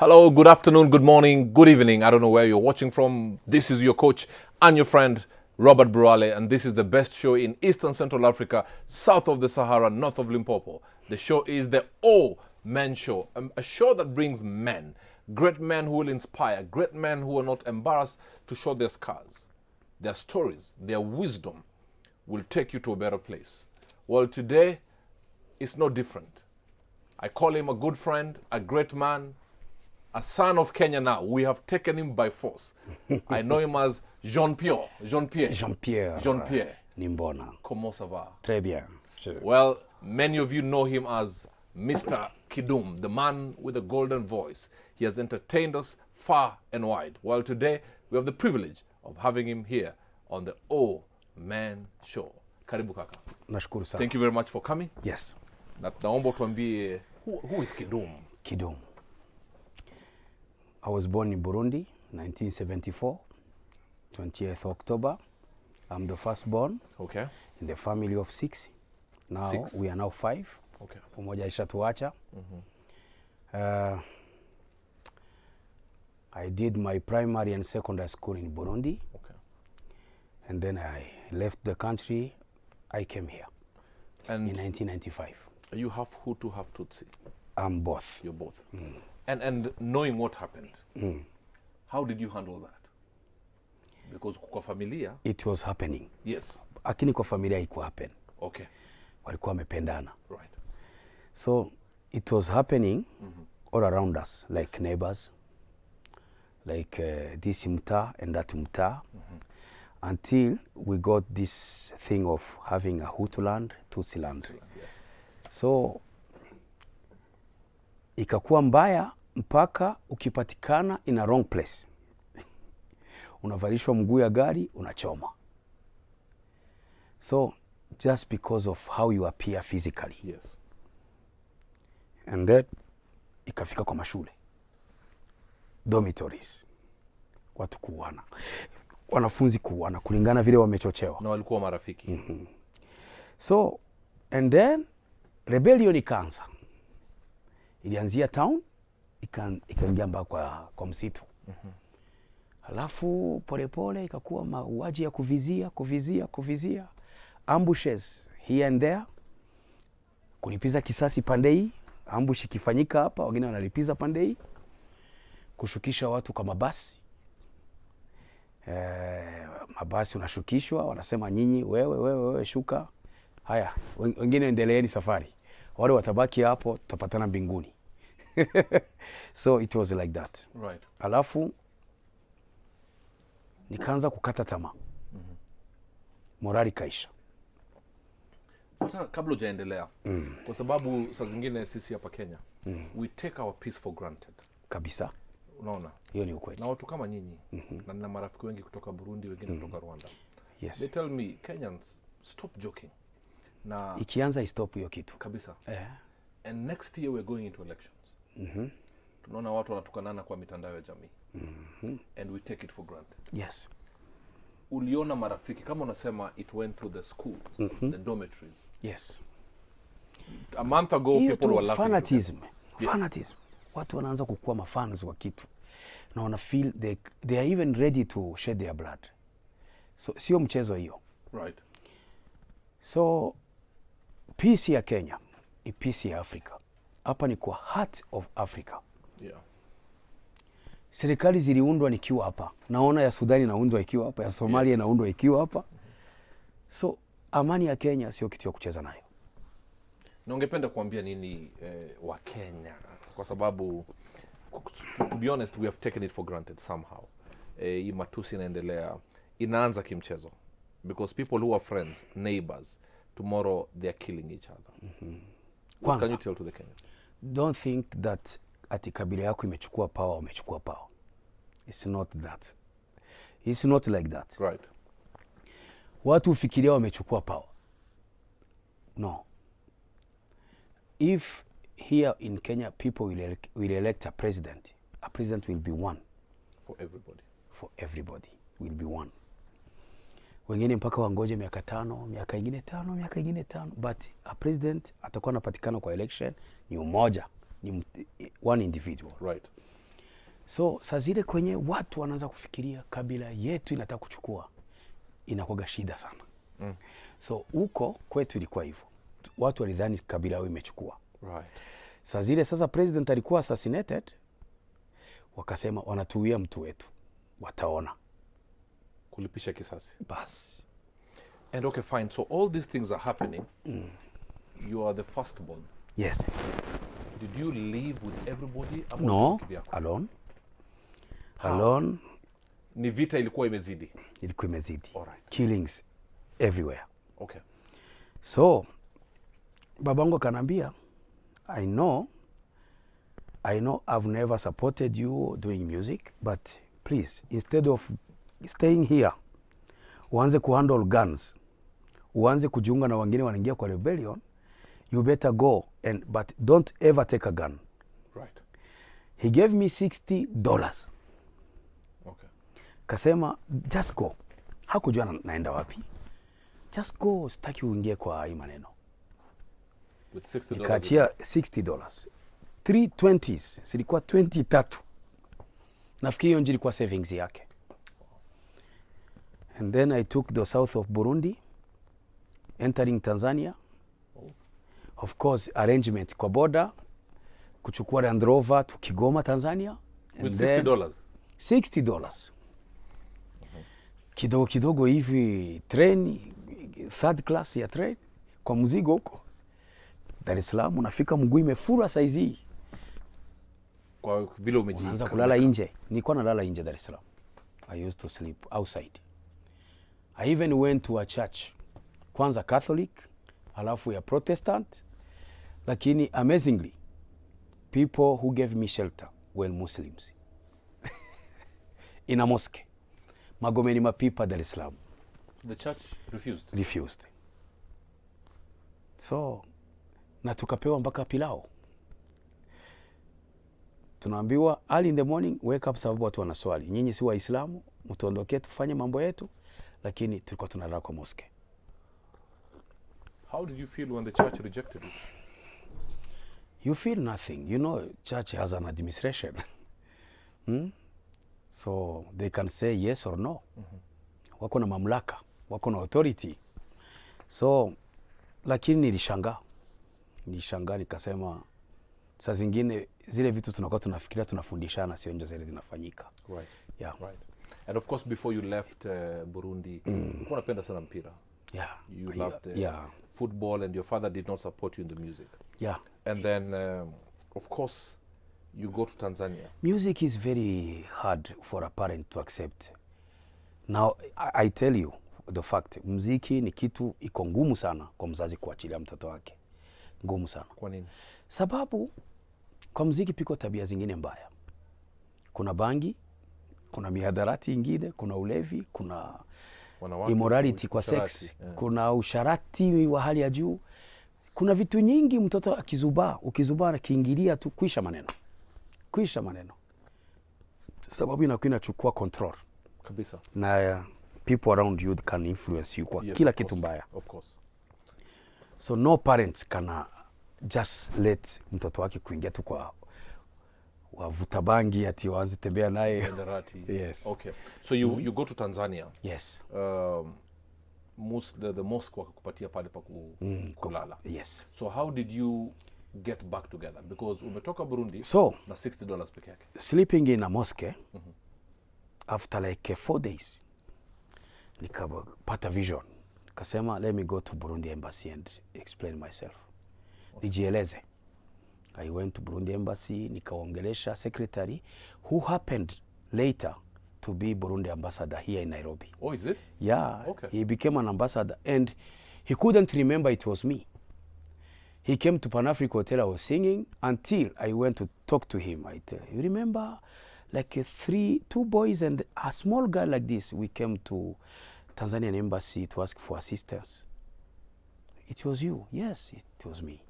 Hello, good afternoon, good morning, good evening. I don't know where you're watching from. This is your coach and your friend, Robert Burale, and this is the best show in Eastern Central Africa, south of the Sahara, north of Limpopo. The show is the All Men Show, a show that brings men, great men who will inspire, great men who are not embarrassed to show their scars, their stories, their wisdom will take you to a better place. Well, today, it's no different. I call him a good friend, a great man, a son of Kenya now. We have taken him by force. I know him as Jean-Pierre. Jean-Pierre. Nimbona. Comment ça va? Très bien. Well, many of you know him as Mr. Kidum, the man with a golden voice. He has entertained us far and wide. Well, today we have the privilege of having him here on the All Men Show. Karibu kaka. Nashukuru sana. Thank you very much for coming. Yes. Na naomba tuambie, who is Kidum? Kidum. I was born in Burundi, 1974, 20th October. I'm the firstborn. Okay. In the family of six. Now Six. we are now five. Okay. Umoja ishatuacha. I did my primary and secondary school in Burundi. Okay. And then I left the country. I came here And in 1995. you have Hutu, have Tutsi. I'm both. You're both. And knowing what happened, how did you handle that? Because kwa familia, It was happening. yes. Lakini kwa familia iko happen. Okay. Walikuwa wamependana. Right. So it was happening all around us, like neighbors, like this mta and that mta, until we got this thing of having a Hutu land, Tutsi land. Yes. So ikakuwa mbaya mpaka ukipatikana in a wrong place unavalishwa mguu ya gari unachoma. So just because of how you appear physically. Yes. And then ikafika kwa mashule, dormitories, watu kuuana, wanafunzi kuuana kulingana vile wamechochewa. Na walikuwa marafiki. So and then rebellion ikaanza. Ilianzia town ikaingia mpaka kwa msitu. Halafu polepole ikakuwa mauaji ya kuvizia, ambushes here and there, kulipiza kisasi pande hii, ambush ikifanyika hapa wengine wanalipiza pande hii, kushukisha watu kwa mabasi. Mabasi unashukishwa, wanasema nyinyi wewe shuka. Haya, wengine endeleeni safari. Wale watabaki hapo tutapatana mbinguni. So it was like that. Right. Alafu nikaanza kukata tamaa. Morali kaisha. Sasa kabla hujaendelea, kwa sababu saa zingine sisi hapa Kenya, we take our peace for granted. Kabisa. Unaona? Hiyo ni ukweli. Na watu kama nyinyi, na nina marafiki wengi kutoka Burundi, wengine kutoka Rwanda. Yes. They tell me, Kenyans, stop joking. Na Ikianza istop hiyo kitu. kabisa. Eh. And next year we're going into elections. Tunaona watu wanatukanana kwa mitandao ya jamii. And we take it for granted. Yes. Uliona marafiki, kama unasema it went to the schools, the dormitories. Yes. A month ago, Hiyo people tu were laughing. fanatism. Yes. Fanatism. Watu wanaanza kukuwa mafans wa kitu. Na wana feel they are even ready to shed their blood. So sio mchezo hiyo. Right. So peace ya Kenya ni peace ya Africa. Hapa ni kwa heart of Africa. Yeah. Serikali ziliundwa nikiwa hapa. Naona ya Sudani inaundwa ikiwa hapa, ya Somalia inaundwa ikiwa hapa. So amani ya Kenya sio kitu ya kucheza nayo. Na ungependa kuambia nini wa Kenya? Kwa sababu to be honest, we have taken it for granted somehow. Hii matusi inaendelea, inaanza kimchezo. Because people who are friends, neighbors, tomorrow they are killing each other. What can you tell to the Kenyans? Don't think that ati kabila yako imechukua power, umechukua power. It's not that. It's not like that. Right. Watu ufikiria wamechukua power. No. If here in Kenya people will elect a president will be one. For everybody. For everybody will be one. Wengine mpaka wangoje miaka 5, miaka ingine 5, but a president atakuwa anapatikana kwa election ni umoja, ni one individual. Right. So saa zile kwenye watu wanaanza kufikiria kabila yetu inataka kuchukua, inakuwa shida sana. So huko kwetu ilikuwa hivyo. Watu walidhani kabila yao imechukua. Right. Saa zile sasa president alikuwa assassinated, wakasema wanatuia mtu wetu, wataona. Kulipisha kisasi. Bas. And okay, fine. So all these things are happening. You are the firstborn. Yes. Did you live with everybody? No, alone. How? Alone. Ni vita ilikuwa imezidi? Ilikuwa imezidi. Alright. Killings everywhere. Okay. So, babangu kanambia, I know I've never supported you doing music, but please, instead of staying here, uanze kuhandle guns, uanze kujiunga na wengine wanaingia kwa rebellion, you better go, but don't ever take a gun. Right. He gave me $60. Okay. Kasema, just go. Hakujua naenda wapi. Just go, sitaki uingie kwa hii maneno. With $60? Nikaachia $60. 320s, silikuwa 23. Nafikiri hiyo ilikuwa savings yake. And then I took the south of Burundi, entering Tanzania. Of course, arrangement kwa border, kuchukua Land Rover to Kigoma, Tanzania. With $60? $60. Kidogo kidogo hivi train, third class ya train, kwa mzigo huko Dar es Salaam, unafika mguu imefura saizi. Kwa vile umejiika. Unaanza kulala nje. Nilikuwa nalala nje Dar es Salaam. I used to sleep outside. I even went to a church. Kwanza Catholic, halafu ya Protestant. Lakini amazingly, people who gave me shelter were Muslims. In a mosque. Magomeni Mapipa, Dar es Salaam. The church refused? Refused. So, na tukapewa mpaka pilao. Tunaambiwa early in the morning wake up, sababu watu wanaswali. Nyinyi si Waislamu, mtuondokee tufanye mambo yetu, lakini tulikuwa tunalala kwa mosque. How did you feel when the church rejected you? You feel nothing. You know, church has an administration. So they can say yes or no. Wako na mamlaka, wako na authority. So, lakini nilishangaa nikasema, saa zingine zile vitu tunakuwa tunafikiria tunafundishana, sio ndio zile zinafanyika. Right. Yeah. Right. And of course before you left Burundi, ulikuwa unapenda sana mpira. Yeah. You loved football, and your father did not support you in the music. Yeah. And then of course you go to Tanzania. Music is very hard for a parent to accept. Now I tell you the fact, muziki ni kitu iko ngumu sana kwa mzazi kuachilia mtoto wake. Ngumu sana. Kwa nini? Sababu kwa muziki piko tabia zingine mbaya. Kuna bangi, kuna mihadarati ingine, kuna ulevi, kuna immorality kwa sex, yeah. Kuna usharati wa hali ya juu. Kuna vitu nyingi mtoto ukizubaa na kiingilia tu kuisha maneno. Sababu inakuwa inachukua control. Kabisa. Na people around you can influence you kwa kila kitu mbaya. Of course. So no parents can just let mtoto wake kuingia tu kwa wavuta bangi ati waanze tembea naye. Yes. Okay. So you go to Tanzania. Yes. The mosque wakakupatia pale pa kulala. Yes. So how did you get back together? Because umetoka Burundi na $60 peke yake. Sleeping in a mosque, after like 4 days, nikapata vision. Nikasema, let me go to Burundi embassy and explain myself. Nijieleze. I went to Burundi embassy, nikaongelesha secretary who happened later to be Burundi ambassador here in Nairobi. Oh, is it? Yeah. Okay. He became an ambassador and he couldn't remember it was me. He came to Pan Africa Hotel, I was singing, until I went to talk to him. I tell you remember, like 2 boys and a small girl like this, we came to Tanzanian embassy to ask for assistance. It was you. Yes, it was me.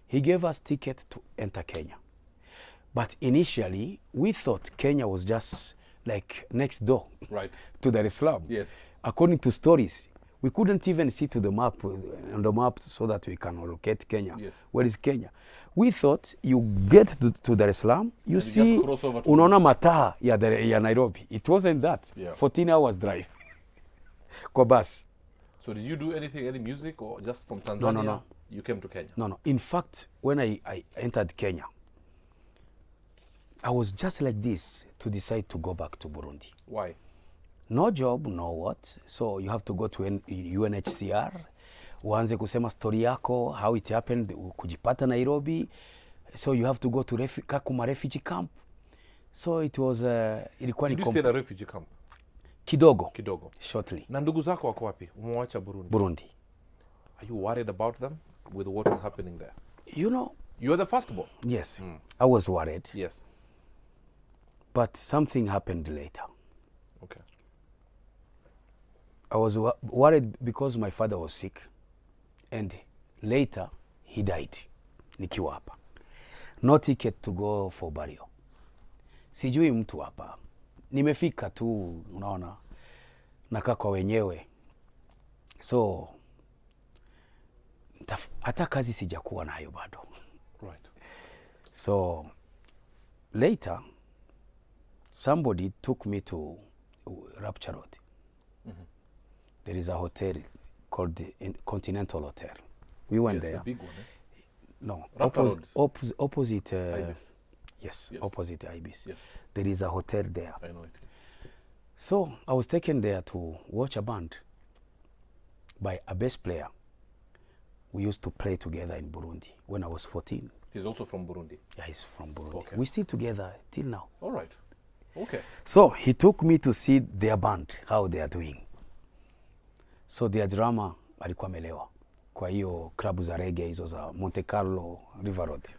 He gave us ticket to enter Kenya. But initially, we thought Kenya was just like next door, right, to Dar es Salaam. Yes. According to stories, We couldn't even see to the map, on the map, so that we can locate Kenya. Yes. Where is Kenya? We thought you get to Dar es Salaam, you just see, cross over to unaona mataa ya Nairobi. It wasn't that. Yeah. 14 hours drive. Kwa bus. So did you do anything, any music, or just from Tanzania? No. You came to Kenya? No. In fact, when I entered Kenya, I was just like this to decide to go back to Burundi. Why? No job, no what. So you have to go to UNHCR, uanze kusema story yako, how it happened, kujipata Nairobi. So you have to go to Kakuma refugee camp. So it was ilikuwa ni Did you stay in a refugee camp? Kidogo. Shortly. Na ndugu zako wako wapi? Umewacha Burundi? Burundi. Are you worried about them with what is happening there? You know. You are the firstborn? Yes. I was worried. Yes. But something happened later. Okay. I was worried because my father was sick, and later he died. Nikiwa hapa. No ticket to go for burial. Sijui mtu hapa. Nimefika tu, unaona, nakaa kwa wenyewe. So hata kazi sijakuwa nayo bado. Right. So later somebody took me to Rapture Road. There is a hotel called the Continental Hotel. We went there. The big one, eh? No, opposite. Ibis. Yes, opposite Ibis. Yes. There is a hotel there. I know it. So I was taken there to watch a band by a bass player. We used to play together in Burundi when I was 14. He's also from Burundi? Yeah, he's from Burundi. Okay. We're still together till now. All right. Okay. So he took me to see their band, how they are doing. So their drama alikuwa amelewa kwa hiyo klabu za reggae hizo za Monte Carlo, River Road.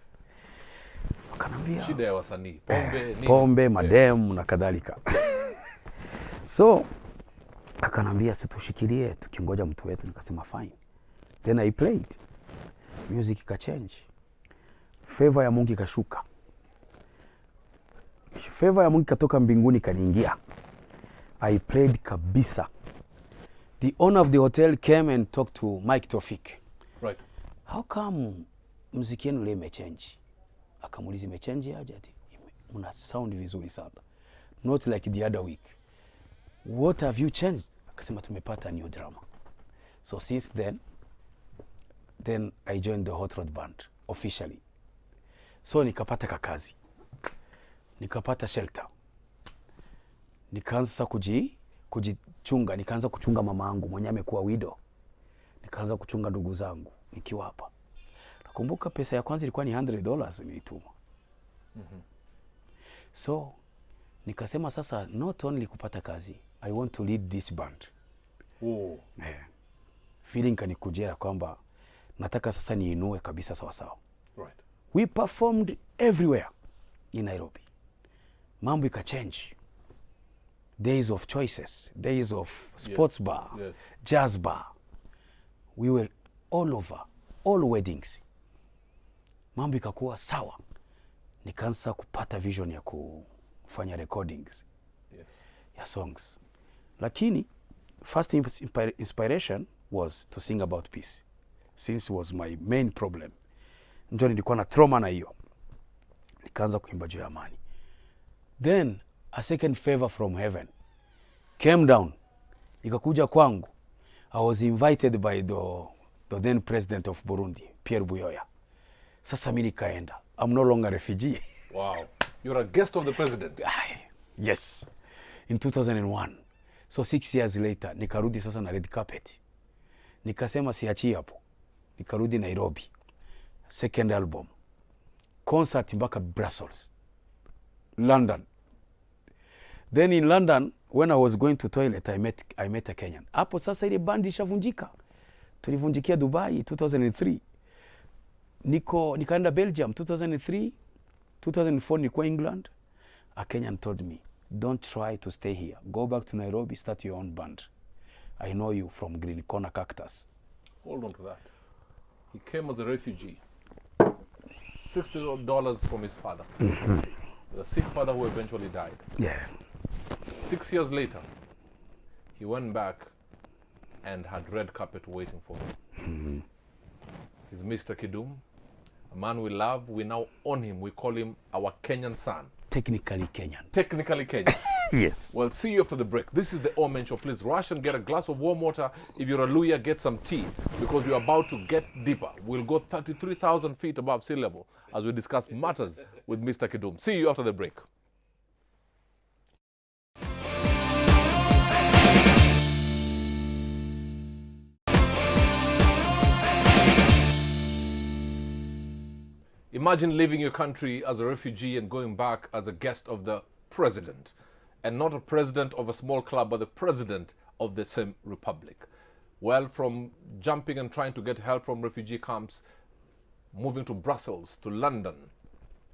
Akanambia shida ya wasanii, pombe, nini? Pombe, madem na kadhalika. So akanambia situshikilie tukingoja mtu wetu, nikasema fine. Then I played. Music ka change. Favor ya Mungu ikashuka. Favor ya Mungu katoka mbinguni kaniingia. I played kabisa. The owner of the hotel came and talked to Mike Tofik. Right. How come muziki yenu leo imechange? Akamuuliza imechange aje? Ati mna sound vizuri sana. Not like the other week. What have you changed? Akasema tumepata new drama. So since then I joined the Hot Rod Band officially. So nikapata kakazi. Nikapata shelter. Nikaanza kujichunga, nikaanza kuchunga mama yangu mwenye amekuwa widow. Nikaanza kuchunga ndugu zangu nikiwa hapa. Nakumbuka pesa ya kwanza ilikuwa ni $100 nilituma. So nikasema sasa not only kupata kazi, I want to lead this band. Feeling kanikujia kwamba nataka sasa niinue kabisa sawa sawa. Right. We performed everywhere in Nairobi. Mambo ika change. Days of choices, days of sports bar, jazz bar. We were all over, all weddings. Mambo ikakuwa sawa. Nikaanza kupata vision ya kufanya recordings ya songs. Lakini first inspiration was to sing about peace, since it was my main problem. Ndio nilikuwa na trauma na hiyo. Nikaanza kuimba juu ya amani. Then a second favor from heaven came down. Ikakuja kwangu. I was invited by the then president of Burundi, Pierre Buyoya. Sasa mimi nikaenda. I'm no longer a refugee. Wow. You're a guest of the president. Yes. In 2001. So 6 years later, nikarudi sasa na red carpet. Nikasema siachii hapo. Nikarudi Nairobi. Second album. Concert mpaka Brussels. London. Then in London, when I was going to toilet, I met a Kenyan. Hapo sasa ile bandi ishavunjika. Tulivunjikia Dubai 2003. Nikaenda Belgium 2003. 2004 nilikuwa England. A Kenyan told me, don't try to stay here. Go back to Nairobi, start your own band. I know you from Green Corner Cactus. Hold on to that. He came as a refugee. $60 from his father. The sick father who eventually died. Yeah. 6 years later, he went back and had red carpet waiting for him. He's Mr. Kidum, a man we love. We now own him. We call him our Kenyan son. Technically Kenyan. Technically Kenyan. Yes. Well, see you after the break. This is the Omen Show. Please rush and get a glass of warm water. If you're a Luya, get some tea, because we're about to get deeper. We'll go 33,000 feet above sea level as we discuss matters with Mr. Kidum. See you after the break. Imagine leaving your country as a refugee and going back as a guest of the president. And not a president of a small club, but the president of the same republic. Well, from jumping and trying to get help from refugee camps, moving to Brussels, to London,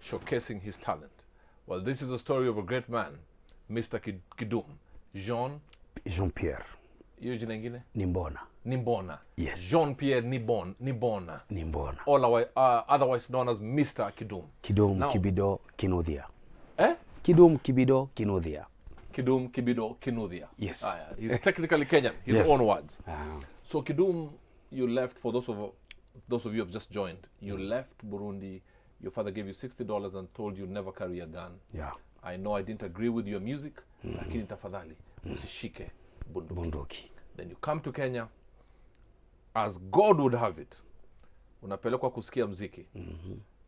showcasing his talent. Well, this is a story of a great man, Mr. Kidum. Jean-Pierre. Hiyo jina ingine? Nimbona. Yes. Jean-Pierre Nimbona. Otherwise known as Mr. Kidum. Kidum Kibido Kinudhia. Eh? Kidum Kibido Kinudhia. Kidum Kibido Kinudhia. Yes. He's technically Kenyan, his Yes. own words. So Kidum, you left, for those of you who have just joined, you left Burundi, your father gave you $60 and told you never carry a gun. Yeah. I know I didn't agree with your music, lakini tafadhali, usishike bunduki. Then you come to Kenya, as God would have it, unapelekwa kusikia mziki.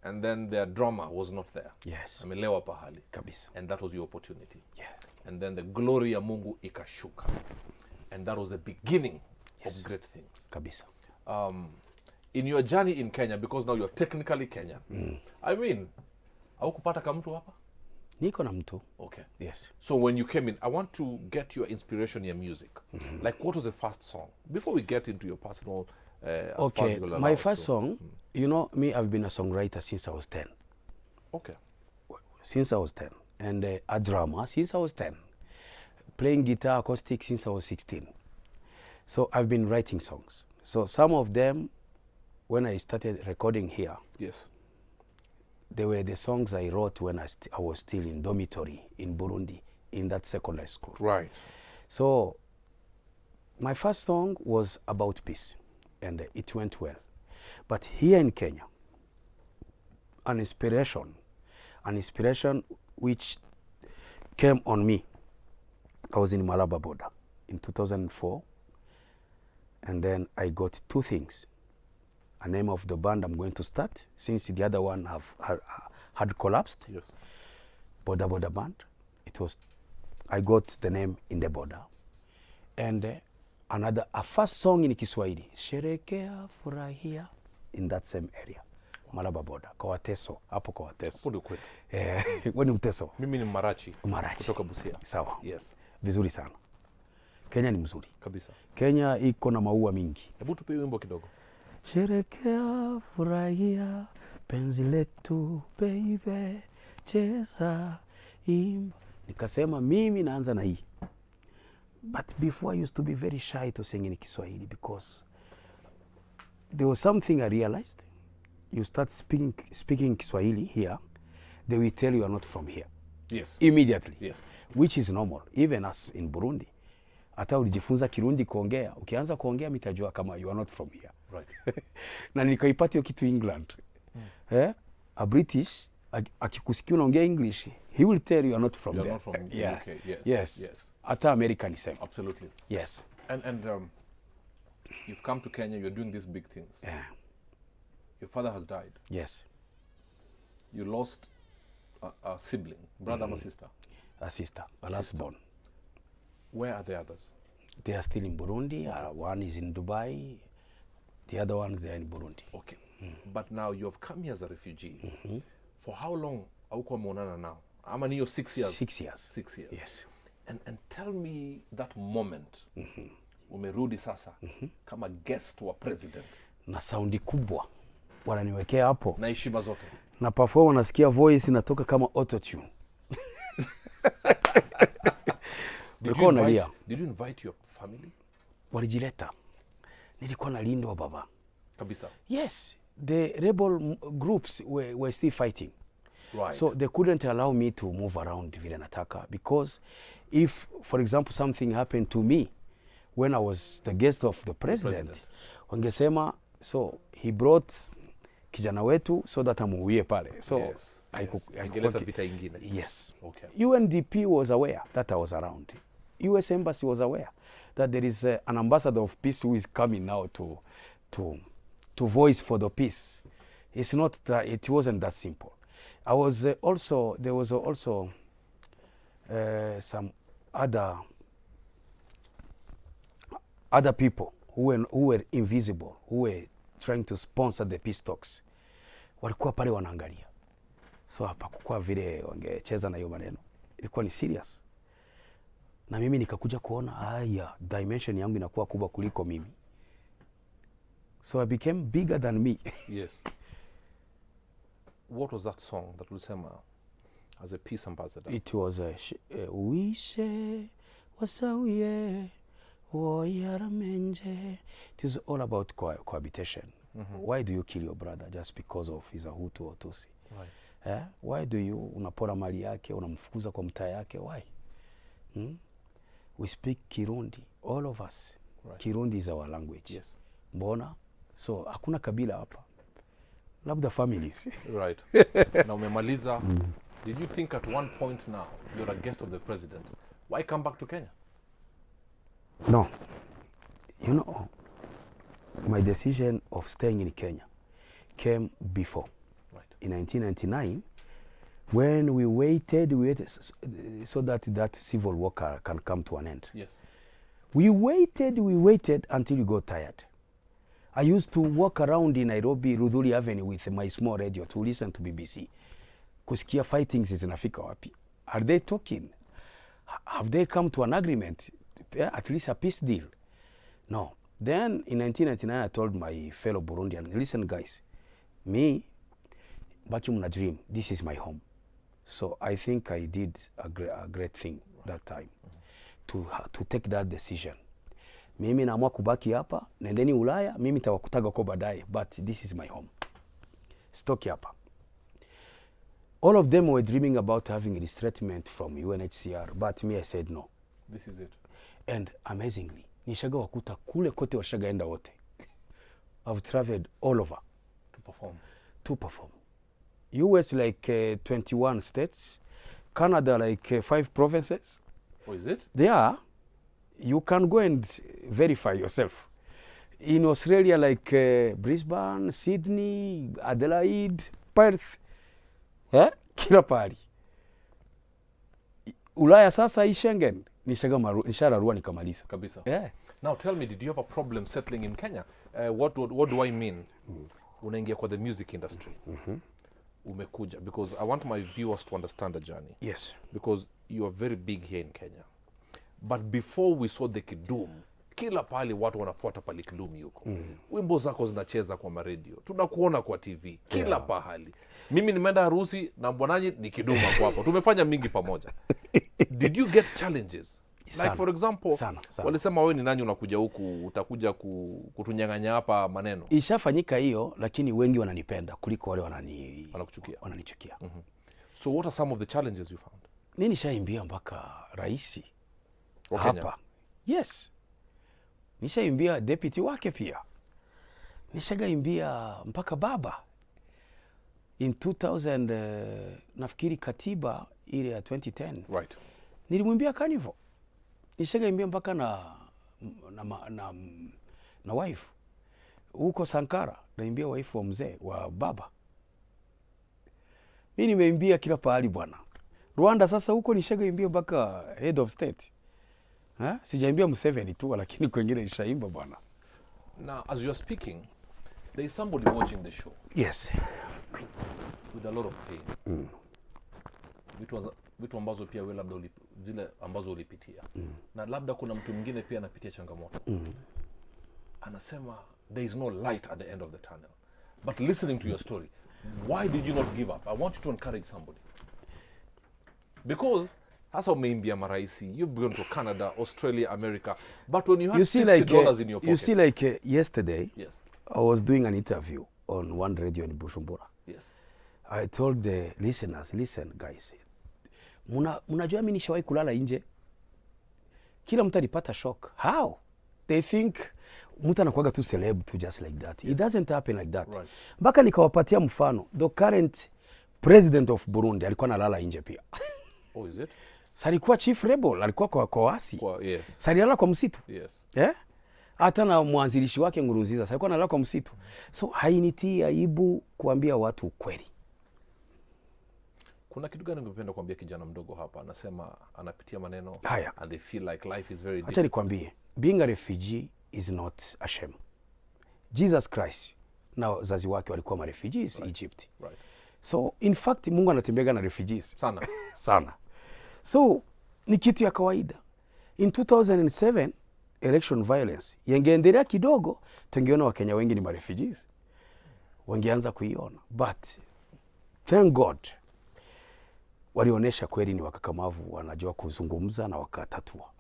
And then their drama was not there. Yes. Amelewa pahali. Kabisa. And that was your opportunity. Yeah. And then the glory ya Mungu ikashuka. And that was the beginning of great things. Kabisa. In your journey in Kenya, because now you're technically Kenyan, I mean, haukupata kama mtu hapa? Niko na mtu. Okay. Yes. So when you came in, I want to get your inspiration in your music. Like, what was the first song? Before we get into your personal, as far as Okay, you will allow my us first to. song, you know me, I've been a songwriter since I was 10. Okay. Since I was 10. And a drummer since I was 10. Playing guitar acoustic since I was 16. So I've been writing songs. So some of them, when I started recording here, Yes. they were the songs I wrote when I was still in dormitory in Burundi, in that secondary school. Right. So my first song was about peace, and it went well. But here in Kenya, an inspiration which came on me, I was in Malaba border in 2004, and then I got two things. A name of the band I'm going to start, since the other one had collapsed. Yes. Border Band. I got the name In the Border. And a first song in Kiswahili, Sherekea Furahia, in that same area. Malaba border, Kawateso, hapo Kawateso. Hapo ndio kwetu. Wewe ni Mteso? Mimi ni Marachi. Marachi. Kutoka Busia. Sawa. Yes. Vizuri sana. Kenya ni mzuri. Kabisa. Kenya iko na maua mingi. Hebu tupe wimbo kidogo. Sherekea furahia penzi letu baby, cheza imba. Nikasema mimi naanza na hii. But before I used to be very shy to sing in Kiswahili, because there was something I realized. You start speaking Kiswahili here, they will tell you are not from here. Yes. Immediately. Yes. Which is normal. Even us in Burundi. Hata ulijifunza Kirundi kuongea, ukianza kuongea mitajua kama you are not from here. Right. Na nikaipata hiyo kitu England. A British akikusikia unaongea English, he will tell you are not from You're there. not from Yeah. UK. Yes. Yes. Yes. Hata American is same. Absolutely. Yes. And you've come to Kenya, you're doing these big things. Yeah. Your father has died. Yes. You lost a sibling, brother or sister. A sister, a A last sister. born. Where are the others? They are still in Burundi. One is in Dubai. The other ones, they are in Burundi. Okay. But now you have come here as a refugee. For how long haukuwa muonana now? Ama niyo 6 years? 6 years. 6 years. Yes. And tell me that moment. Umerudi sasa kama guest wa president. Na saundi kubwa wananiwekea hapo. Na heshima zote. Na perform nasikia voice inatoka kama auto-tune. Did you invite your family? Walijileta. Nilikuwa nalindwa baba. Kabisa. Yes, the rebel groups were still fighting. Right. So they couldn't allow me to move around vile nataka, because if, for example, something happened to me when I was the guest of the president. Wangesema, so he brought kijana wetu so that amuwie pale. So yes. Ingeleta vita ingine. Yes. Okay. UNDP was aware that I was around. US Embassy was aware that there is an ambassador of peace who is coming now to voice for the peace. It's not that, it wasn't that simple. I was also, there was also some other people who were invisible, who were trying to sponsor the peace talks. Walikuwa pale wanaangalia. So hapakuwa vile wangecheza na hiyo maneno. Ilikuwa ni serious. Na mimi nikakuja kuona haya dimension yangu inakuwa kubwa kuliko mimi. So I became bigger than me. Yes. What was that song that ulisema as a peace ambassador? It was Uishe Wasauye Woyaramenje. It is all about cohabitation. Why do you kill your brother just because of he's a Hutu or Tutsi? Right. Why do you unapora mali yake, unamfukuza kwa mtaa yake? Why? We speak Kirundi, all of us. Right. Kirundi is our language. Yes. Mbona? So hakuna kabila hapa. Labda families. Right. Now umemaliza. Did you think at one point now you're a guest of the president? Why come back to Kenya? No. You know, my decision of staying in Kenya came before. Right. In 1999, when we waited so that civil war can come to an end. Yes. We waited until we got tired. I used to walk around in Nairobi, Rudhuri Avenue with my small radio to listen to BBC. Kusikia fightings zinafika wapi? Are they talking? Have they come to an agreement? At least a peace deal? No. Then in 1999, I told my fellow Burundians, listen guys, me, baki muna dream, this is my home. So I think I did a great thing that time to take that decision. Mimi naamua kubaki hapa, nendeni Ulaya, mimi tawakutaga kwa baadaye, but this is my home. Stoki hapa. All of them were dreaming about having resettlement from UNHCR, but me I said no. This is it. And amazingly, nishaga wakuta kule kote washagaenda wote. I've traveled all over. To perform. US like 21 states, Canada like 5 provinces. Oh, is it? Yeah. You can go and verify yourself. In Australia like Brisbane, Sydney, Adelaide, Perth. Kila pahali. Ulaya sasa hii Schengen. Nishararua nikamaliza. Kabisa. Yeah. Now tell me, did you have a problem settling in Kenya? What do I mean? Unaingia kwa the music industry. Umekuja, because I want my viewers to understand the journey. Yes. Because you are very big here in Kenya. But before we saw the Kidum, kila pali watu wanafuata pali Kidum yuko. Wimbo zako zinacheza kwa maradio. Tunakuona kwa TV. Kila pahali. Mimi nimeenda harusi na mbwananyi ni Kidum kwa hapo. Tumefanya mingi pamoja. Did you get challenges? Like for example, sana. Walisema wewe ni nani unakuja huku, utakuja kutunyang'anya hapa maneno. Ishafanyika hiyo, lakini wengi wananipenda kuliko wale wananichukia. So what are some of the challenges you found? Mimi nishaimbia mpaka raisi hapa. Yes. Nishaimbia deputy wake pia. Nishagaimbia mpaka baba. In 2000 nafikiri katiba ile ya 2010. Right. Nilimwimbia Carnival. Nishagaimbia mpaka na wife. Huko Sankara naimbia wife wa mzee wa baba. Mimi nimeimbia kila pahali bwana. Rwanda sasa huko nishagaimbia mpaka head of state. Sijaimbia Museveni tu, lakini kwengine nishaimba bwana. Now as you are speaking, there is somebody watching the show. Yes. With a lot of pain. Vitu ambazo pia wewe labda zile ambazo ulipitia. Na labda kuna mtu mwingine pia anapitia changamoto. Anasema there is no light at the end of the tunnel. But listening to your story, why did you not give up? I want you to encourage somebody. Because hasa umeimbia maraisi, you've gone to Canada, Australia, America, but when you had $60 in your pocket. You see like yesterday, yes. I was doing an interview on one radio in Bujumbura. Yes. I told the listeners, listen guys, mnajua mimi nishawahi kulala nje? Kila mtu alipata shock. How? they think mtu anakuwaga tu celeb tu just like that. It doesn't happen like that. Right. Mpaka nikawapatia mfano. The current president of Burundi alikuwa analala nje pia. Oh, is it? Alikuwa chief rebel, alikuwa kwa wasi. Yes. Alilala kwa msitu. Yes. Hata na mwanzilishi wake Nkurunziza alikuwa analala kwa msitu. So hainitii aibu kuambia watu ukweli. Kuna kitu gani ungependa kuambia kijana mdogo hapa? Anasema anapitia maneno haya, and they feel like life is very difficult. Acha nikwambie, being a refugee is not a shame. Jesus Christ na wazazi wake walikuwa refugees Egypt. Right. So in fact Mungu anatembeaga na refugees sana. Sana. So ni kitu ya kawaida. In 2007 election violence yangeendelea kidogo, tungeona Wakenya wengi ni refugees. Wangeanza kuiona. But thank God walionyesha kweli ni wakakamavu, wanajua kuzungumza na wakatatua.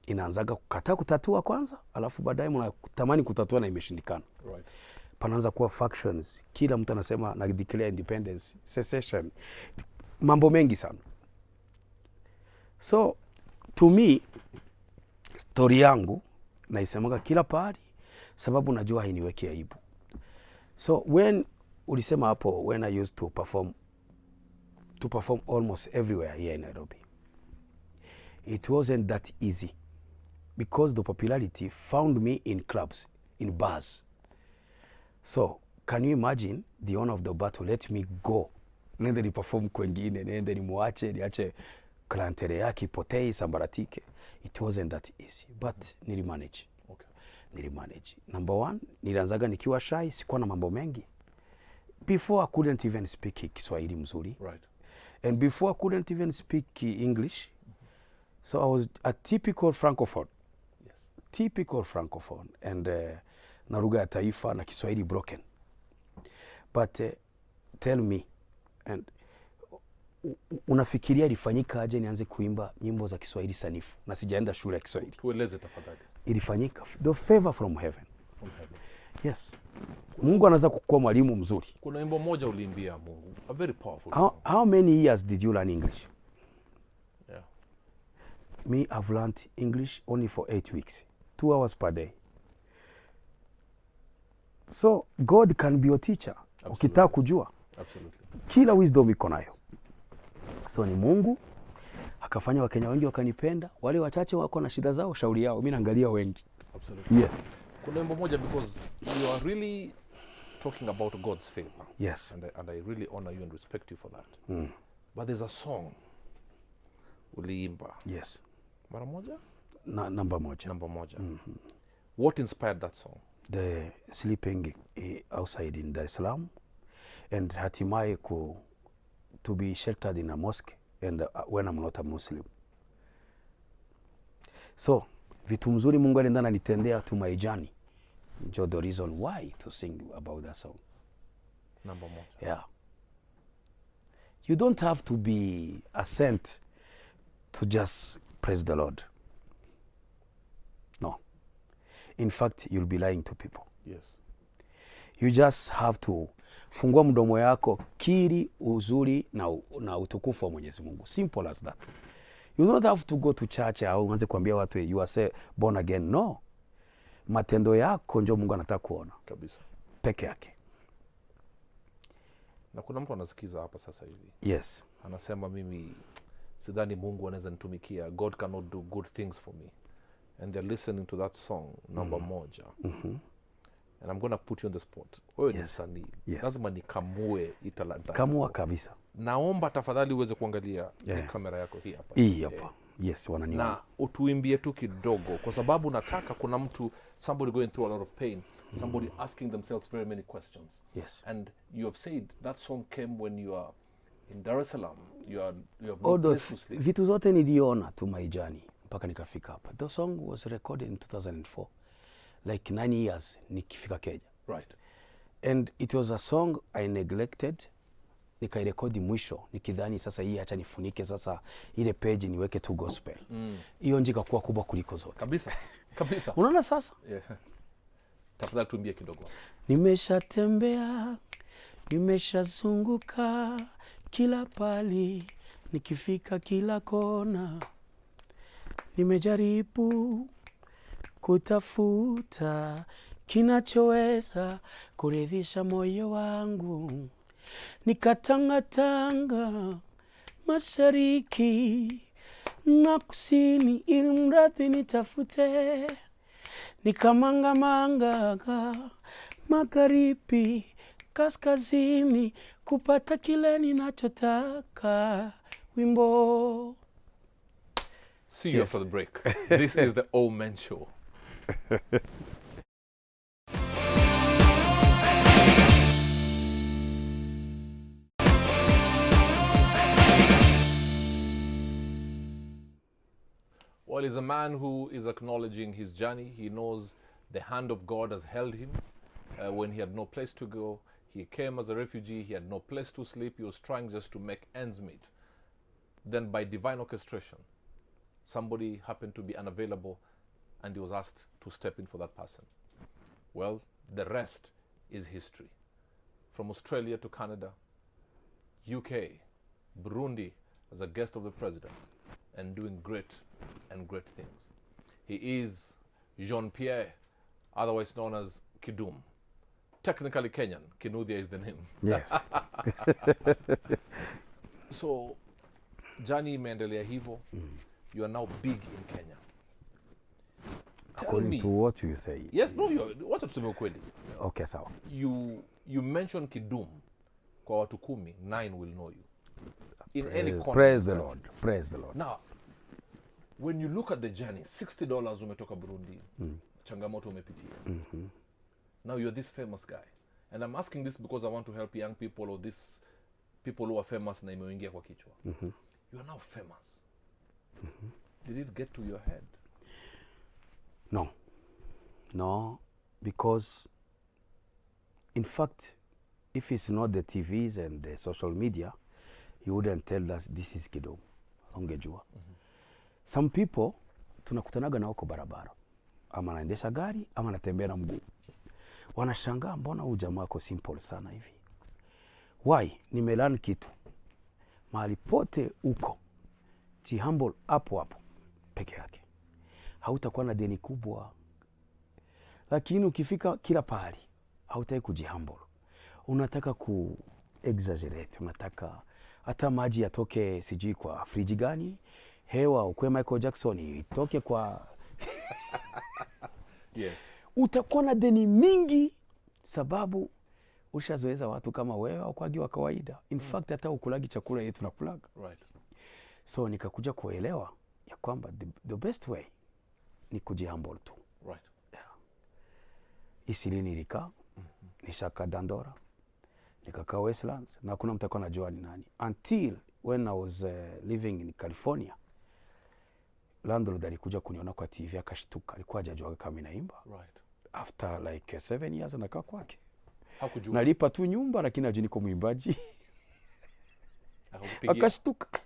Inaanzaga kutatua kwanza, alafu baadaye mnatamani kutatua na imeshindikana. Right. Panaanza kuwa factions. Kila mtu anasema na declare independence, secession. Mambo mengi sana. So to me story yangu naisemaga kila pahali sababu najua hainiweki aibu. So when ulisema hapo, when I used to perform almost everywhere here in Nairobi, it wasn't that easy because the popularity found me in clubs, in bars. So can you imagine the owner of the bar to let me go, nende ni perform kwengine, nende ni muache, niache klientele yake ipotee, sambaratike? It wasn't that easy, but nilimanage. Okay. Nilimanage. Number one, nilianzaga nikiwa shy, sikuwa na mambo mengi. Before I couldn't even speak Kiswahili mzuri. Right. And before I couldn't even speak English. So I was a typical francophone. Yes. Typical francophone. And na lugha ya taifa na Kiswahili broken. But tell me, and unafikiria ilifanyika aje nianze kuimba nyimbo za Kiswahili sanifu na sijaenda shule ya Kiswahili? Tueleze tafadhali. Ilifanyika the favor from heaven. From heaven. Yes. Mungu anaweza kukuwa mwalimu mzuri. Kuna wimbo moja uliimbia Mungu, a very powerful song. How many years did you learn English? Yeah. Me, I've learned English only for 8 weeks, 2 hours per day. So God can be your teacher. Ukitaka kujua. Absolutely. Kila wisdom iko nayo. So ni Mungu akafanya Wakenya wengi wakanipenda. Wale wachache wako na shida zao, shauri yao. Mimi naangalia wengi. Absolutely. Yes. Kuna wimbo moja because you are really talking about God's favor. Yes. And I really honor you and respect you for that. But there's a song uliimba. Yes. Mara moja? Number moja. Number moja. What inspired that song? The sleeping outside in Dar es Salaam and hatimaye to be sheltered in a mosque and when I'm not a Muslim. So vitu mzuri Mungu alienda ananitendea to my journey. Ndio the reason why to sing about that song. Number moja. Yeah. You don't have to be a saint to just praise the Lord. No. In fact, you'll be lying to people. Yes. You just have to fungua mdomo yako, kiri uzuri na utukufu wa Mwenyezi Mungu. Simple as that. You don't have to go to church au uanze kuambia watu you are say born again. No. Matendo yako ndio Mungu anataka kuona. Kabisa. Peke yake. Na kuna mtu anasikiza hapa sasa hivi. Yes. Anasema mimi sidhani Mungu anaweza nitumikia. God cannot do good things for me. And they're listening to that song, number moja. And I'm going to put you on the spot. Wewe ni msanii. Yes. Lazima nikamue italanta. Kamua kabisa. Naomba tafadhali uweze kuangalia kamera yako hii hapa. Hii hapa. Yes, wananiona. Na utuimbie tu kidogo kwa sababu nataka kuna mtu, somebody going through a lot of pain, somebody asking themselves very many questions. Yes. And you have said that song came when you are in Dar es Salaam. You have no place to sleep. Vitu zote niliona tu my journey mpaka nikafika hapa. The song was recorded in 2004. Like 9 years nikifika Kenya. Right. And it was a song I neglected. Nikairekodi mwisho nikidhani sasa hii acha nifunike sasa ile page niweke tu gospel. Hiyo njika kuwa kubwa kuliko zote. Kabisa. Kabisa. Unaona sasa? Yeah. Tafadhali tuimbie kidogo. Nimeshatembea, nimeshazunguka kila pali, nikifika kila kona. Nimejaribu kutafuta kinachoweza kuridhisha moyo wangu, nikatangatanga mashariki na kusini, ili mradi nitafute, nikamangamanga magharibi kaskazini, kupata kile ninachotaka. Wimbo. See you after the break. This is the Old Man Show. Well, he's a man who is acknowledging his journey. He knows the hand of God has held him when he had no place to go. He came as a refugee. He had no place to sleep. He was trying just to make ends meet. Then by divine orchestration, somebody happened to be unavailable and he was asked to step in for that person. Well, the rest is history. From Australia to Canada, UK, Burundi as a guest of the president and doing great things. He is Jean-Pierre, otherwise known as Kidum. Technically Kenyan. Kinuthia is the name. Yes. So, journey imeendelea hivyo. You are now big in Kenya. According to what you say. Yes, no, wacha tuseme ukweli. Okay, sawa. You mention Kidum, kwa watu 10, 9 will know you. In any corner. Praise the Lord. Praise the Lord. Now, when you look at the journey, $60 umetoka Burundi, changamoto umepitia. Now you're this famous guy. And I'm asking this because I want to help young people or these people who are famous na imeingia kwa kichwa. You are now famous. Did it get to your head? No, because in fact, if it's not the TVs and the social media, you wouldn't tell us this is Kidum. Ungejua. Some people tunakutanaga na huko barabara, ama anaendesha gari ama anatembea na mguu, wanashangaa mbona huyu jamaa ako simple sana hivi. Why? Nimelearn kitu. Mahali pote uko, jihumble hapo peke yake, hautakuwa na deni kubwa. Lakini ukifika kila pahali hautaki kujihumble, unataka ku exaggerate, unataka hata maji yatoke sijui kwa friji gani, hewa ukwe Michael Jackson itoke kwa Yes. Utakuwa na deni mingi sababu ushazoeza watu kama wewe au kwagi wa kawaida. In fact hata ukulagi chakula yetu tunakulaga. Right. So nikakuja kuelewa ya kwamba the best way ni kujihumble tu. Right. Yeah. Isilini nilikaa, nishaka Dandora, nikakaa Westlands, na hakuna mtu anajua ni nani. Until when I was living in California, landlord alikuja kuniona kwa TV akashtuka, alikuwa hajajua kama ninaimba. Right. After like 7 years nakaa kwake. Hakujua. Nalipa tu nyumba lakini hajui niko mwimbaji. Akakupigia. Akashtuka.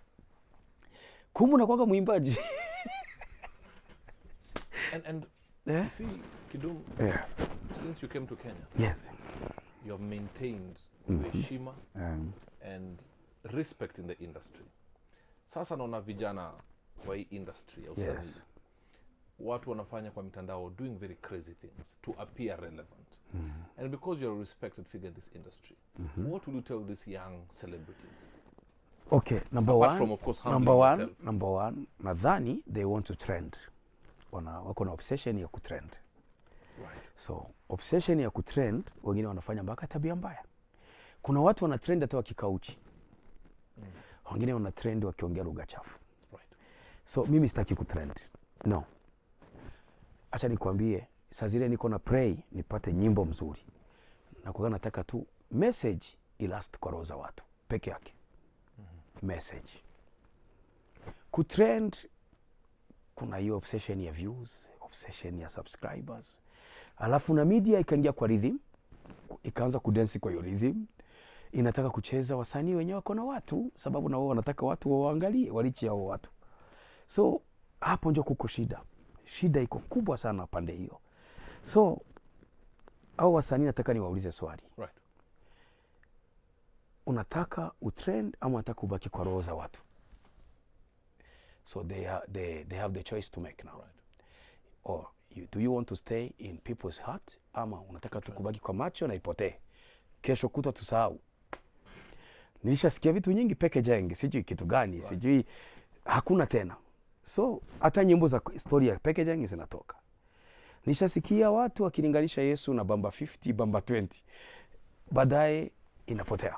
Kumbe unakuwa mwimbaji. And Yeah. you see, Kidum, since you came to Kenya, Yes. you have maintained heshima and respect in the industry. Sasa naona vijana kwa hii industry ya usanii, Yes. watu wanafanya kwa mitandao doing very crazy things to appear relevant. And because you're a respected figure in this industry, what will you tell these young celebrities? Okay, number Apart one, from, of course, humbling yourself. number one, nadhani they want to trend. Wako na obsession ya kutrend. Right. So, obsession ya kutrend, wengine wanafanya mpaka tabia mbaya. Kuna watu wana trend hata wakikauchi. Wengine wana trend wakiongea lugha chafu. Right. So, mimi sitaki kutrend. No. Acha nikwambie, saa zile niko na pray nipate nyimbo mzuri. Na kwa nataka tu message ilast kwa roho za watu peke yake. Message. Kutrend, kuna hiyo obsession ya views, obsession ya subscribers. Alafu na media ikaingia kwa rhythm, ikaanza kudensi kwa hiyo rhythm. Inataka kucheza wasanii wenyewe wako na watu, sababu na wao wanataka watu waangalie, walichi hao watu. So hapo ndio kuko shida. Shida iko kubwa sana pande hiyo. So hao wasanii nataka niwaulize swali. Right. Unataka utrend ama unataka ubaki kwa roho za watu? So they have the choice to make now. Right. Or do you want to stay in people's heart ama unataka tu kubaki kwa macho na ipotee kesho kuta tusahau. Nilishasikia vitu nyingi packaging, sijui kitu gani, sijui hakuna tena. So hata nyimbo za story ya packaging zinatoka. Nilishasikia watu wakilinganisha Yesu na bamba 50, bamba 20. Baadaye inapotea.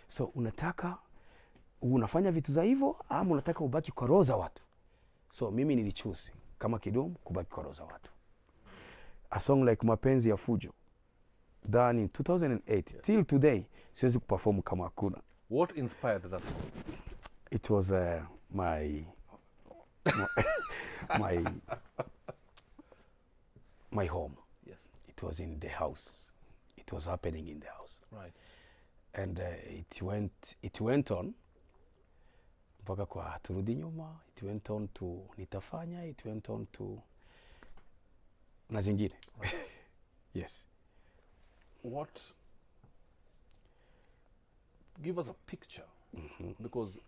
So unataka unafanya vitu za hivyo ama unataka ubaki kwa roho za watu? So mimi nilichoose kama Kidum kubaki kwa roho za watu. A song like Mapenzi ya Fujo done in 2008 till today siwezi kuperform kama hakuna. What inspired that song? It was my home. Yes. It was in the house. It was happening in the house. Right. And it went on mpaka kwa turudi nyuma. It went on to Nitafanya. It went on to na zingine. Right. Yes. What? Give us a picture, because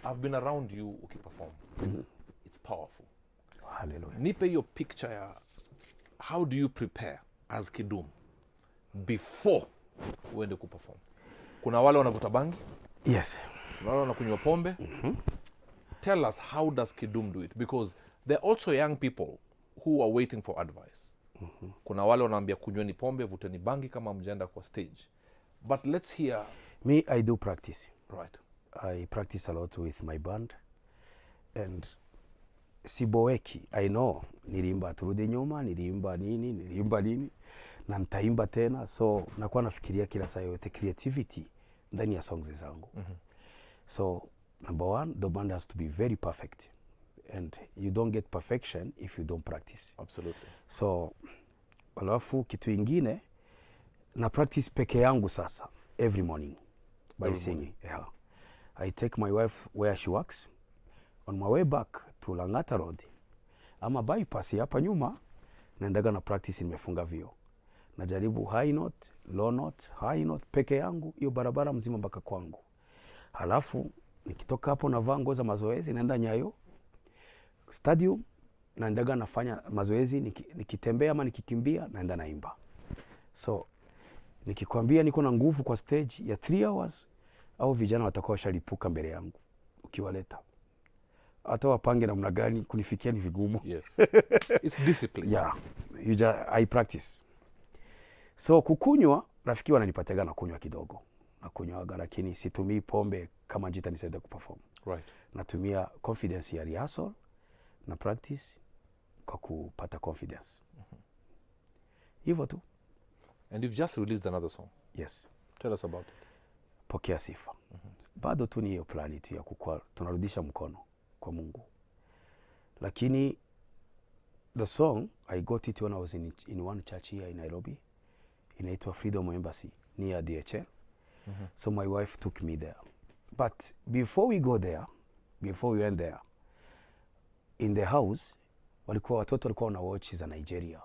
I've been around you ukiperform. It's powerful. Hallelujah. Nipe your picture ya how do you prepare as Kidum before uende kuperform? Kuna wale wanavuta bangi? Yes. Kuna wale wanakunywa pombe? Tell us, how does Kidum do it? Because there are also young people who are waiting for advice. Kuna wale wanaambia kunyweni pombe, vuteni bangi kama mjenda kwa stage. But let's hear. Me, I do practice. Right. I practice a lot with my band. And siboeki. I know. Niliimba turudi nyuma, niliimba nini, na nitaimba tena. So, nakuwa nafikiria kila saa yote creativity ndani ya songs zangu. So, number one, the band has to be very perfect. And you don't get perfection if you don't practice. Absolutely. So, alafu kitu ingine, na practice peke yangu sasa, every morning, by singing. Yeah. I take my wife where she works. On my way back to Langata Road, ama bypass hapa nyuma, naendaga na practice nimefunga vio. Najaribu high note, low note, high note, peke yangu, hiyo barabara mzima mpaka kwangu. Halafu, nikitoka hapo navaa nguo za mazoezi, naenda Nyayo Stadium, naendaga nafanya mazoezi, nikitembea ama nikikimbia, naenda naimba. So, nikikwambia niko na nguvu kwa stage ya 3 hours, au vijana watakuwa washalipuka mbele yangu, ukiwaleta. Hata wapange namna gani kunifikia ni vigumu. Yes. It's discipline. Yeah. I practice. So kukunywa, rafiki wananipataga na kunywa kidogo. Na kunywaga, lakini situmii pombe kama njita nisaida kuperform. Right. Natumia confidence ya rehearsal na practice kwa kupata confidence. Hivyo tu. And you've just released another song. Yes. Tell us about it. Pokea Sifa. Bado tu ni hiyo plani tu ya kukua, tunarudisha mkono kwa Mungu. Lakini the song, I got it when I was in one church here in Nairobi. Inaitwa Freedom Embassy near DHL. So my wife took me there. But before we went there, in the house, watoto walikuwa wana watch za Nigeria.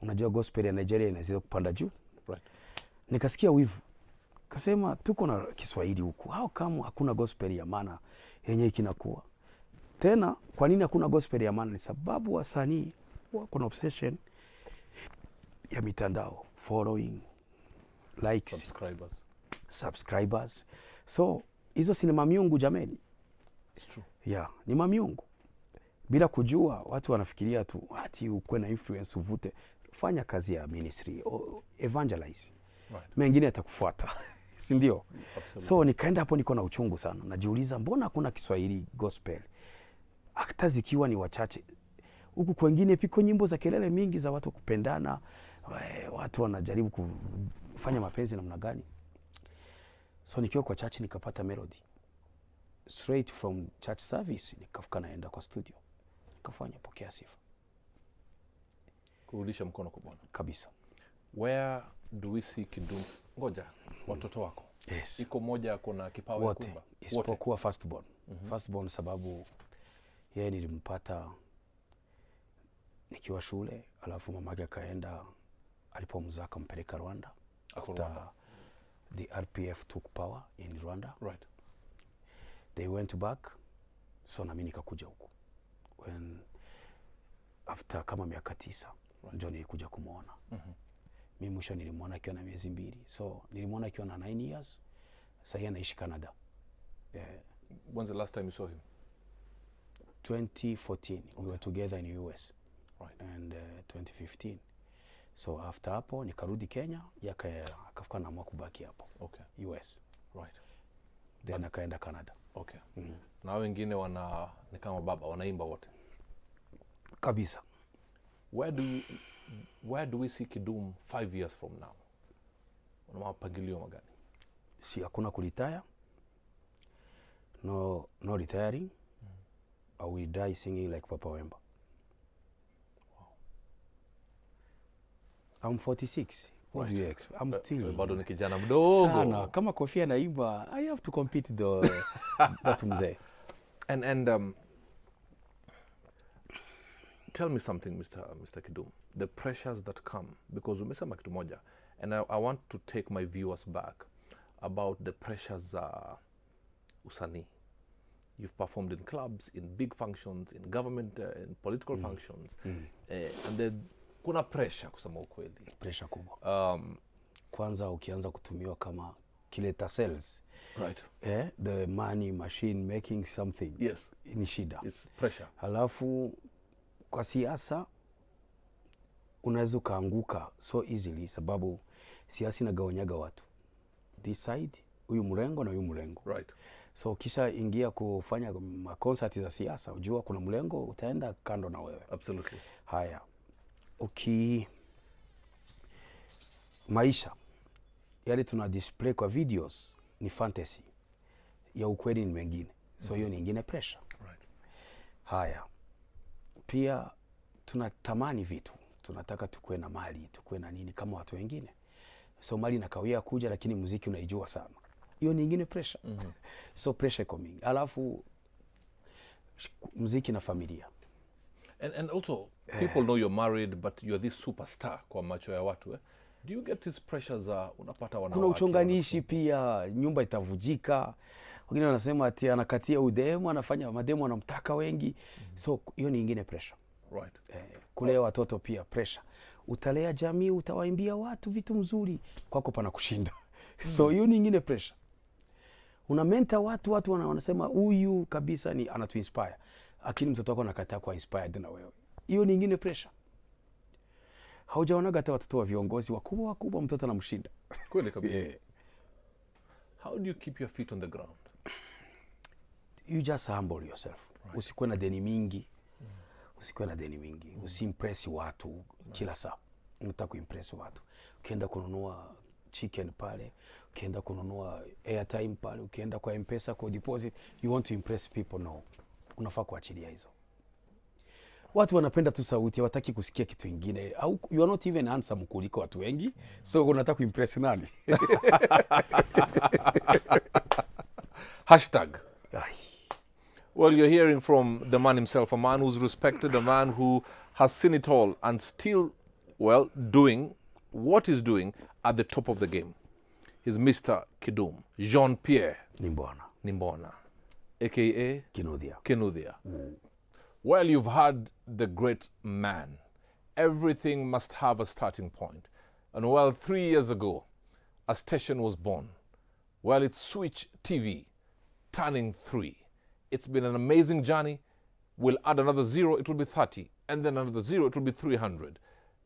Unajua gospel ya Nigeria inaweza kupanda juu. Right. Nikasikia wivu. Kasema tuko na Kiswahili huku. How come hakuna gospel ya maana yenye kinakuwa? Tena kwa nini hakuna gospel ya maana? Ni sababu wasanii wako na obsession ya mitandao, following, likes, subscribers. So hizo si ni mamiungu jameni. It's true. Yeah, ni mamiungu. Bila kujua watu wanafikiria tu ati ukwe na influence uvute. Fanya kazi ya ministry, evangelize. Right. Mengine atakufuata. Si ndio? Absolutely. So nikaenda hapo niko na uchungu sana. Najiuliza mbona hakuna Kiswahili gospel? Hata zikiwa ni wachache. Huku kwengine piko nyimbo za kelele mingi za watu kupendana, watu wanajaribu kufanya mapenzi namna gani. So nikiwa kwa church nikapata melody. Straight from church service nikafika naenda kwa studio. Nikafanya Pokea Sifa. Kurudisha mkono kwa Bwana. Kabisa. Where do we see Kidum? Ngoja, watoto wako. Yes. Iko moja kuna kipawa ya kuimba. Isipokuwa firstborn. Firstborn sababu yeye nilimpata nikiwa shule, alafu mamake akaenda alipomzaa akampeleka Rwanda. After the RPF took power in Rwanda. Right. They went back, so na mimi nikakuja huku. When after kama miaka 9 ndio nilikuja kumuona. Mimi mwisho nilimuona akiwa na miezi 2. So nilimuona akiwa na 9 years. Sasa yeye anaishi Canada. When's the last time you saw him? 2014. We were together in US. Right. And 2015. So after hapo nikarudi Kenya, akafika na kubaki hapo. Okay. US. Right. Then akaenda Canada. Okay. Na wengine ni kama baba wanaimba wote. Kabisa. Where do we see Kidum 5 years from now? Una mapangilio magani? Si hakuna kuretire. No retiring. I will die singing like Papa Wemba. Wow. I'm 46. What do you expect? I'm still. Bado ni kijana mdogo. Sana. Kama Kofi anaimba, I have to compete that mzee. And tell me something, Mr. Kidum. The pressures that come, because umesema kitu moja, and I want to take my viewers back about the pressures usanii. You've performed in clubs, in big functions, in government, in political functions. And then kuna pressure kusema ukweli. Pressure kubwa. Kwanza ukianza kutumiwa kama kileta sales. Right. The money machine making something. Yes. Ni shida. It's pressure. Halafu kwa siasa unaweza kaanguka so easily sababu siasa inagawanyaga watu. This side, huyu mrengo na huyu mrengo. Right. So kisha ingia kufanya concert za siasa, ujua kuna mlengo utaenda kando na wewe. Absolutely. Haya. Maisha yale tuna display kwa videos ni fantasy. Ya ukweli ni mengine. So hiyo ni ingine pressure. Right. Haya. Pia tunatamani vitu. Tunataka tukue na mali, tukue na nini kama watu wengine. So mali inakawia kuja lakini muziki unaijua sana. Hiyo ni ingine pressure. So pressure coming. Alafu muziki na familia. And also people know you're married but you're this superstar kwa macho ya watu. Do you get these pressures unapata wanawake? Kuna uchonganishi pia, nyumba itavujika. Wengine wanasema ati anakatia udemu, anafanya mademu anamtaka wengi. So hiyo ni ingine pressure. Right. Kulea watoto pia pressure. Utalea jamii, utawaimbia watu vitu mzuri, kwako pana kushinda. So hiyo ni ingine pressure. Una mentor watu wanasema huyu kabisa ni anatu inspire. Lakini mtoto wako anakataa kuwa inspired na wewe. Hiyo ni ingine pressure. Haujaonaga hata watoto wa viongozi wakubwa mtoto anamshinda. Kweli kabisa. How do you keep your feet on the ground? You just humble yourself. Right. Usikuwe na deni mingi. Usimpress watu kila saa. Unataka kuimpress watu. Ukienda kununua chicken pale, ukienda kununua airtime pale, ukienda kwa M-Pesa kwa deposit, you want to impress people, no. Unafaa kuachilia hizo. Watu wanapenda tu sauti, hawataki kusikia kitu kingine. Au you are not even handsome kuliko watu wengi. So unataka kuimpress nani? Hashtag. Well, you're hearing from the man himself, a man who's respected, a man who has seen it all and still, well, doing what he's doing at the top of the game. He's Mr. Kidum, Jean-Pierre Nimbona, a.k.a. Kinuthia. Well, you've heard the great man. Everything must have a starting point. And well, 3 years ago, a station was born. Well, it's Switch TV, turning 3. It's been an amazing journey. We'll add another 0, it will be 30. And then another 0, it will be 300.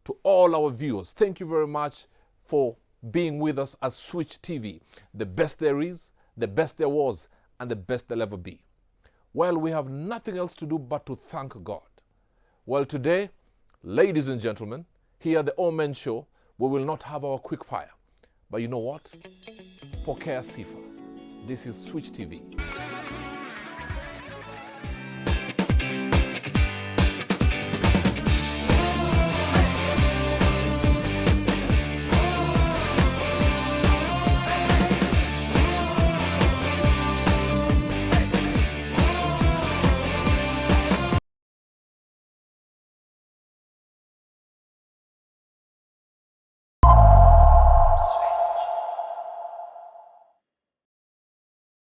To all our viewers, thank you very much for being with us at Switch TV. The best there is, the best there was, and the best there'll ever be. Well, we have nothing else to do but to thank God. Well, today, ladies and gentlemen, here at the All Men Show, we will not have our quick fire. But you know what? Pokea Sifa. This is Switch TV.